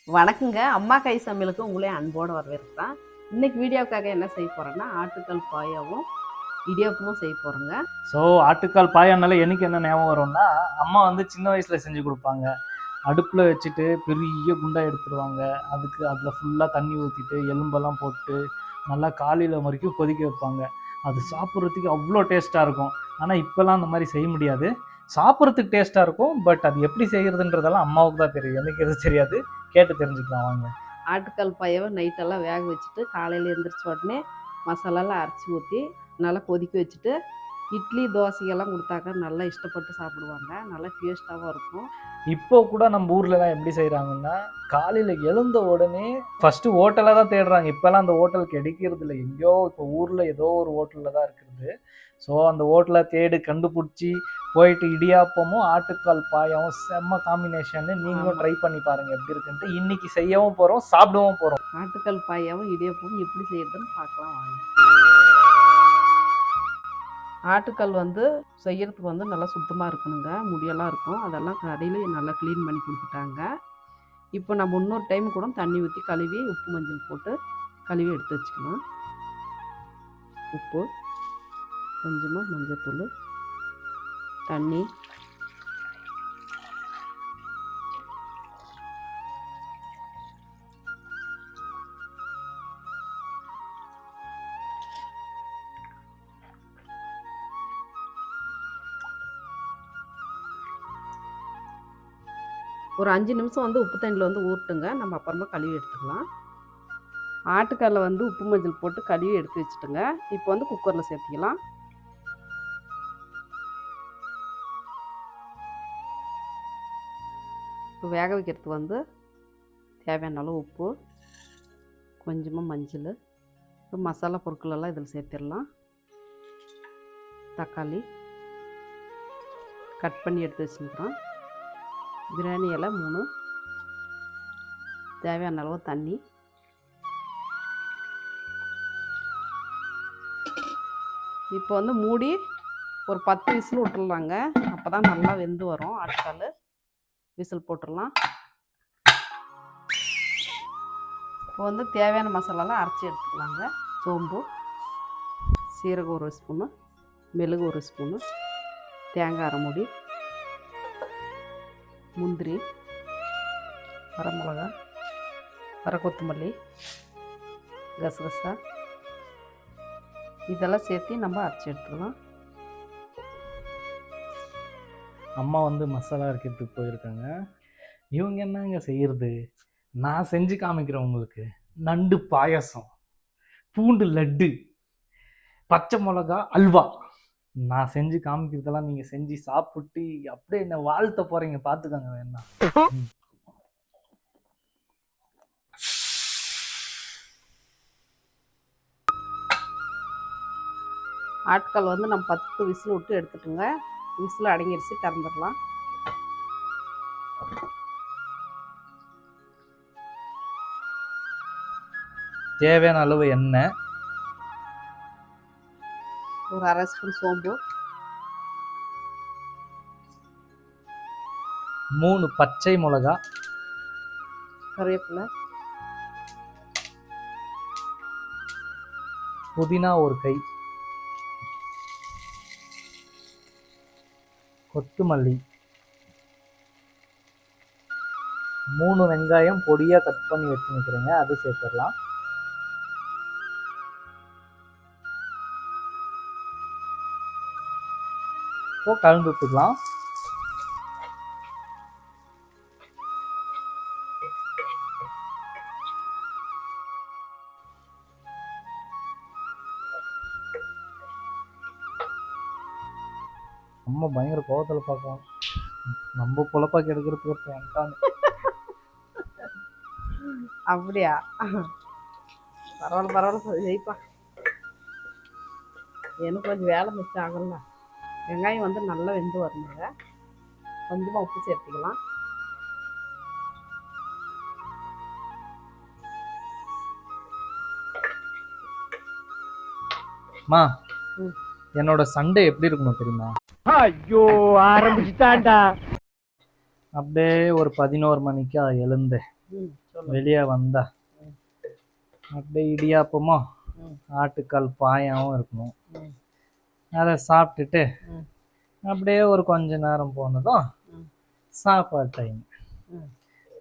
வணக்கங்க. அம்மா கை சமையலுக்கு உங்களே அன்போடு வரவேற்கிறேன். இன்னைக்கு வீடியோக்காக என்ன செய்ய போகிறேன்னா, ஆட்டுக்கால் பாயாவும் இடியாப்பமும் செய்ய போகிறேங்க. ஸோ ஆட்டுக்கால் பாயானால எனக்கு என்ன ஞாபகம் வரும்னா, அம்மா வந்து சின்ன வயசில் செஞ்சு கொடுப்பாங்க. அடுப்பில் வச்சுட்டு பெரிய குண்டா எடுத்துருவாங்க. அதில் ஃபுல்லாக தண்ணி ஊற்றிட்டு எலும்பெல்லாம் போட்டு நல்லா காலையில் வரைக்கும் கொதிக்க வைப்பாங்க. அது சாப்பிட்றதுக்கு அவ்வளோ டேஸ்ட்டாக இருக்கும். ஆனால் இப்போல்லாம் அந்த மாதிரி செய்ய முடியாது. சாப்பிட்றதுக்கு டேஸ்ட்டாக இருக்கும். பட் அது எப்படி செய்கிறதுன்றதெல்லாம் அம்மாவுக்கு தான் தெரியும். எனக்கு எதுவும் தெரியாது. கேட்டு தெரிஞ்சுக்கலாம் வாங்க. ஆட்டுக்கால் பாயாவை நைட்டெல்லாம் வேக வச்சுட்டு காலையில் எழுந்திரிச்ச உடனே மசாலாலாம் அரைச்சி ஊற்றி நல்லா கொதிக்க வச்சுட்டு இட்லி தோசையெல்லாம் கொடுத்தாக்க நல்லா இஷ்டப்பட்டு சாப்பிடுவாங்க. நல்லா டேஸ்ட்டாகவும் இருக்கும். இப்போ கூட நம்ம ஊர்லலாம் எப்படி செய்கிறாங்கன்னா, காலையில் எழுந்த உடனே ஃபஸ்ட்டு ஹோட்டலாக தான் தேடுறாங்க. இப்போல்லாம் அந்த ஹோட்டல் கிடைக்கிறது இல்லை. எங்கேயோ இப்போ ஊரில் ஏதோ ஒரு ஹோட்டலில் தான் இருக்குது. ஸோ அந்த ஹோட்டலை தேடி கண்டுபிடிச்சி போயிட்டு இடியாப்பமும் ஆட்டுக்கால் பாயாவும் செம்ம காம்பினேஷன்னு நீங்களும் ட்ரை பண்ணி பாருங்கள் எப்படி இருக்குன்ட்டு. இன்றைக்கி செய்யவும் போகிறோம், சாப்பிடவும் போகிறோம். ஆட்டுக்கால் பாயாவும் இடியாப்பமும் எப்படி செய்யறதுன்னு பார்க்கலாம் வாங்க. ஆட்டுக்கால் செய்யறதுக்கு நல்லா சுத்தமாக இருக்கணுங்க. முடியெல்லாம் இருக்கும். அதெல்லாம் கடையில் நல்லா க்ளீன் பண்ணி கொடுத்துட்டாங்க. இப்போ நம்ம இன்னொரு டைம் கூட தண்ணி ஊற்றி கழுவி உப்பு மஞ்சள் போட்டு கழுவி எடுத்து வச்சுக்கலாம். உப்பு, கொஞ்சமாக மஞ்சத்தூள், தண்ணி, ஒரு 5 நிமிஷம் உப்பு தண்ணியில் ஊறட்டுங்க. நம்ம அப்புறமா கழுவி எடுத்துக்கலாம். ஆட்டுக்காலில் உப்பு மஞ்சள் போட்டு கழுவி எடுத்து வச்சுட்டுங்க. இப்போ குக்கரில் சேர்த்திக்கலாம். இப்போ வேக வைக்கிறதுக்கு தேவையான அளவு உப்பு, கொஞ்சமாக மஞ்சள், இப்போ மசாலா பொருட்களெல்லாம் இதில் சேர்த்திடலாம். தக்காளி கட் பண்ணி எடுத்து வச்சுக்கிறோம். பிரியாணி இலை 3, தேவையான அளவு தண்ணி, இப்போ மூடி ஒரு 10 விசில் விட்டுடலாங்க. அப்போ தான் நல்லா வெந்து வரும். ஆட்டுக்கால் விசில் போட்டுடலாம். இப்போ தேவையான மசாலாலாம் அரைச்சி எடுத்துக்கலாங்க. சோம்பு, சீரகம் 1 ஸ்பூனு, மிளகு 1 ஸ்பூனு, தேங்காய் அரை மூடி, முந்திரி, வரமிளகா, வர கொத்தமல்லி, கசகசா இதெல்லாம் சேர்த்து நம்ம அரைச்சி எடுத்துக்கலாம். அம்மா மசாலா அரைக்கிறதுக்கு போயிருக்காங்க. இவங்க என்னங்க செய்கிறது, நான் செஞ்சு காமிக்கிறேன் உங்களுக்கு. நண்டு பாயசம், பூண்டு லட்டு, பச்சை மிளகா அல்வா. நான் செஞ்சு காமிக்கிறதெல்லாம் நீங்கள் செஞ்சு சாப்பிட்டு அப்படியே என்ன வாழ்த்த போகிறீங்க. பார்த்துக்கோங்க வேணா. ஆட்டுக்கால் நம்ம 10 விசில் விட்டு எடுத்துட்டுங்க. விசில் அடங்கிடுச்சு, திறந்துடலாம். தேவையான அளவு எண்ணெய், ஒரு அரை ஸ்பூன் சோம்பு, 3 பச்சை மிளகா, கருவேப்பிலை, புதினா 1 கை, கொத்தமல்லி, 3 வெங்காயம் பொடியாக கட் பண்ணி வச்சுருக்கிறேங்க, அது சேர்த்துடலாம். இப்போ கலந்து விட்டுக்கலாம். அம்மா பயங்கர கோவத்தில் பார்க்கலாம். நம்ம பொழப்பாக்கி எடுக்கிறதுக்கு ஒருத்தன். அப்படியா? பரவாயில்ல ஜெயிப்பா. எனக்கு கொஞ்சம் வேலை மிச்சம் ஆகல. வெங்காயம் நல்லா வெந்து வரணுங்க. கொஞ்சமாக உப்பு சேர்த்துக்கலாம். மா, என்னோட சண்டே எப்படி இருக்கணும் தெரியுமா? ஐயோ ஆரம்பிச்சுட்டான்டா. அப்படியே ஒரு 11 மணிக்கு எழுந்தேன். வெளியே வந்தா ம். அப்படியே இடியாப்பமும் ம். ஆட்டுக்கால் பாயாவும் இருக்கணும். ம். அதை சாப்பிட்டுட்டு ம். அப்படியே ஒரு கொஞ்ச நேரம் போனதும் ம். சாப்பாடு டைம். ம்.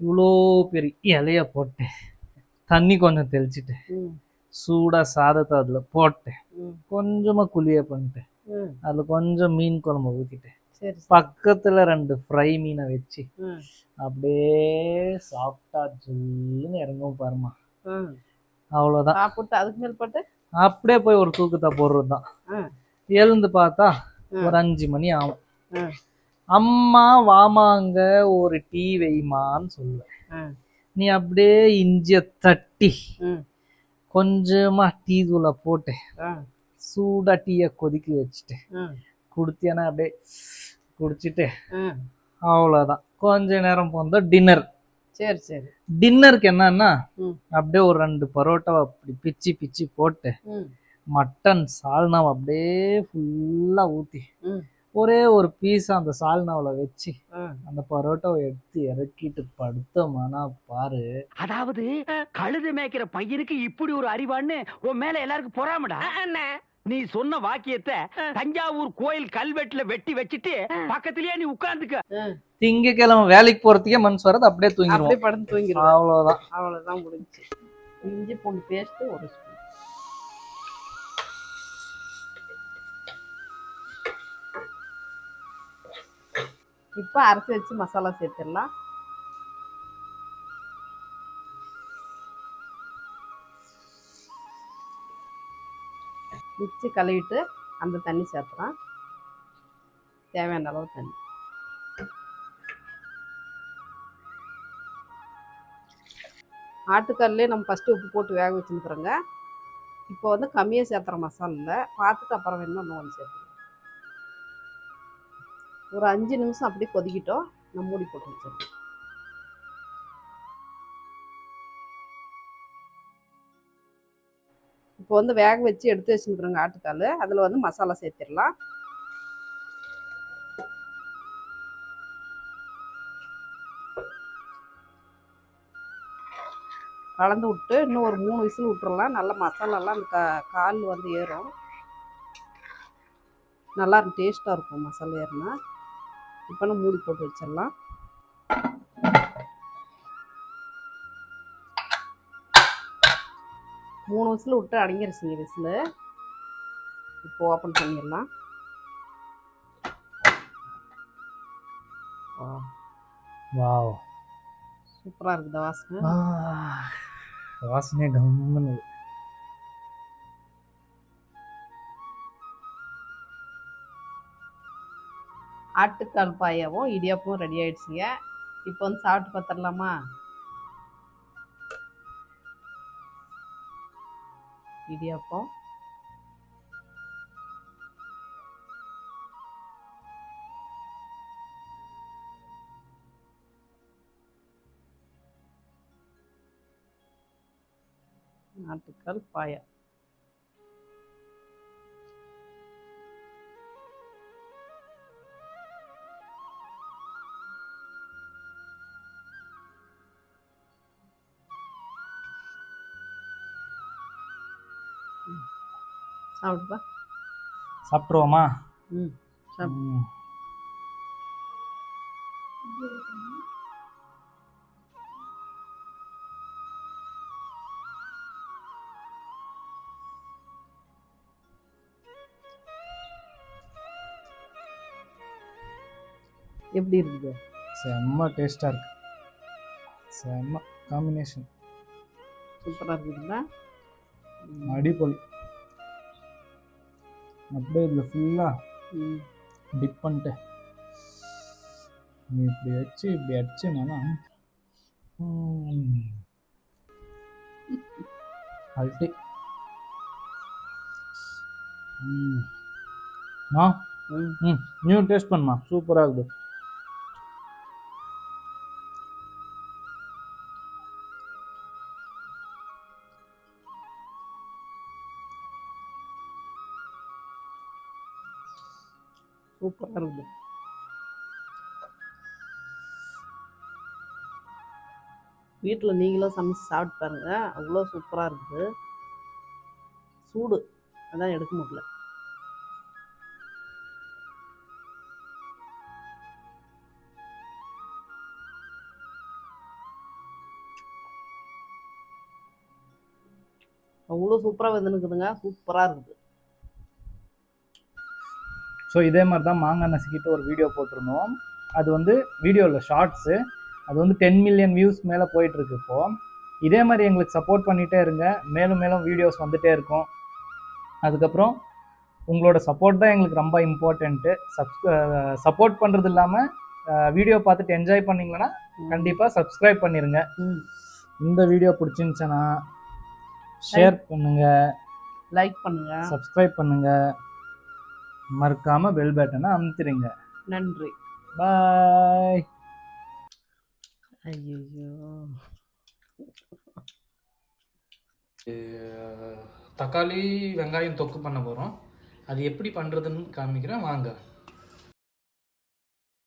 இவ்வளோ பெரிய இலைய போட்டு தண்ணி கொஞ்சம் தெளிச்சிட்டு ம். சூடாக சாதத்தை அதில் போட்டு ம். கொஞ்சமாக குழிய பண்ணிட்டு ம். அதில் கொஞ்சம் மீன் குழம்பு ஊற்றிட்டு சரி சரி. பக்கத்தில் 2 ஃப்ரை மீனை வச்சு ம். அப்படியே சாப்பிட்டா ஜில்லுன்னு இறங்கும் பாருமா. ம். அவ்வளோதான். சாப்பிட்டு அதுக்கு மேல் போட்டு அப்படியே போய் ஒரு தூக்கத்தை போடுறது தான். ம். எழுந்து பார்த்தா ம். ஒரு 5 மணி ஆகும். ம். அம்மா வாமாங்க ஒரு டீ வைமான்னு சொல்லுவேன். ம். நீ அப்படியே இஞ்சியை தட்டி ம். கொஞ்சமா டீ தூளை போட்டு ம். சூடாக டீயை கொதிக்க வச்சுட்டு ம். குடித்தியானா அப்படியே குடிச்சிட்டு ம். அவ்வளோதான். கொஞ்ச நேரம் போந்தா டின்னர். சரி சரி. டின்னருக்கு என்னன்னா ம். அப்படியே ஒரு 2 பரோட்டாவை அப்படி பிச்சு பிச்சு போட்டு ம். மட்டன் சால்னாவை அப்படியே ஃபுல்லாக ஊற்றி ம். ஒரே ஒரு பீஸ் அந்த சால்னாவில் வச்சு ம். அந்த பரோட்டாவை எடுத்து இறக்கிட்டு படுத்தோம்னா பாரு. அதாவது கழுது மேய்க்கிற பையனுக்கு இப்படி ஒரு அறிவான்னு உன் மேல எல்லாருக்கும் பொறாமடா. நீ சொன்ன வாக்கியத்தை தஞ்சாவூர் கோயில் கல்வெட்டுல வெட்டி வச்சிட்டு பக்கத்திலேயே நீ உட்கார்ந்துக்க. ம். திங்கக்கிழமை வேலைக்கு போறதுக்கே மனசு வராது, அப்படியே அப்படியே தூங்கிடுவோம். படுத்து தூங்கிடுவேன். அவ்வளோதான். அவ்வளோதான் முடிஞ்சுச்சு. இஞ்சி பூண்டு பேஸ்ட்டு ஒரு ஸ்பூன். இப்போ அரைச்சி வச்சு மசாலா சேர்த்துடலாம். மிக்ஸி கழுவிட்டு அந்த தண்ணி சேர்த்துறேன். தேவையான அளவு தண்ணி. ஆட்டுக்கல்லே நம்ம ஃபஸ்ட்டு உப்பு போட்டு வேக வச்சுருக்குறோங்க. இப்போ வந்து கம்மியாக சேர்த்துறோம் மசாலில். பார்த்துட்டு அப்புறம் வேணுமா இன்னும் கொஞ்சம் சேர்த்துக்கலாம். ஒரு 5 நிமிஷம் அப்படியே கொதிக்கிட்டோம். நான் மூடி போட்டு வச்சிருக்கேன். இப்போ வந்து வேக வச்சு எடுத்து வச்சுருக்குறோங்க ஆட்டுக்கால். அதில் வந்து மசாலா சேர்த்திடலாம். கலந்து விட்டு இன்னும் ஒரு 3 விசில் விட்டுறலாம். நல்லா மசாலாலாம் அந்த கால் வந்து ஏறும். நல்லா டேஸ்ட்டாக இருக்கும் மசாலா ஏறுனா. இப்போ நம்ம மூடி போட்டு வச்சிடலாம். மூணு விசில் விட்டு அடங்கிருச்சுங்க விசில். இப்போ ஓப்பன் பண்ணிடலாம். வாவ், சூப்பராக இருக்குது வாசனை. வாசனையே கம்முன்னு. ஆட்டுக்கால் பாயாவும் இடியாப்பமும் ரெடி ஆயிடுச்சுங்க. இப்போ வந்து சாப்பிட்டு பார்த்துடலாமா? இடியாப்பம் ஆட்டுக்கால் பாயா. சாப்பிடுப்பா. சாப்பிட்ருவோமா? ம் சாப்பிடு. எப்படி இருக்குது? செம்ம டேஸ்டாக இருக்கு. செம்ம காம்பினேஷன். சூப்பராக இருக்குதுங்களா? அடிப்பொலி. அப்படியே இதில் ஃபுல்லாக டிப் பண்ணிட்டு நீ இப்படி வச்சு இப்படி அடிச்சுனா அல்டி. நியூ டேஸ்ட் பண்ணுமா, சூப்பராக இருக்குது. சூப்பராக இருக்குது. வீட்டில் நீங்களும் சமைச்சு சாப்பிட்டு பாருங்க, அவ்வளோ சூப்பராக இருக்குது. சூடு அதான் எடுக்க முடியல. அவ்வளோ சூப்பராக வெந்துனுக்குதுங்க, சூப்பராக இருக்குது. ஸோ இதே மாதிரி தான் மாங்காய் நசுக்கிட்டு ஒரு வீடியோ போட்டிருந்தோம். அது வந்து வீடியோவில் ஷார்ட்ஸு, அது வந்து 10 மில்லியன் வியூஸ் மேலே போயிட்டுருக்கு இப்போது. இதே மாதிரி எங்களுக்கு சப்போர்ட் பண்ணிகிட்டே இருங்க, மேலும் மேலும் வீடியோஸ் வந்துகிட்டே இருக்கும். அதுக்கப்புறம் உங்களோட சப்போர்ட் தான் எங்களுக்கு ரொம்ப இம்பார்ட்டண்ட்டு. சப்போர்ட் பண்ணுறது இல்லாமல் வீடியோ பார்த்துட்டு என்ஜாய் பண்ணிங்கன்னா கண்டிப்பாக சப்ஸ்கிரைப் பண்ணிடுங்க. இந்த வீடியோ பிடிச்சிருந்துச்சுன்னா ஷேர் பண்ணுங்கள், லைக் பண்ணுங்கள், சப்ஸ்கிரைப் பண்ணுங்கள், மறக்காமல் பெல் பட்டனை அமுத்திடுங்க. நன்றி. பாய். ஐயோ, தக்காளி வெங்காயம் தொக்கு பண்ண போகிறோம். அது எப்படி பண்ணுறதுன்னு காமிக்கிறேன் வாங்க.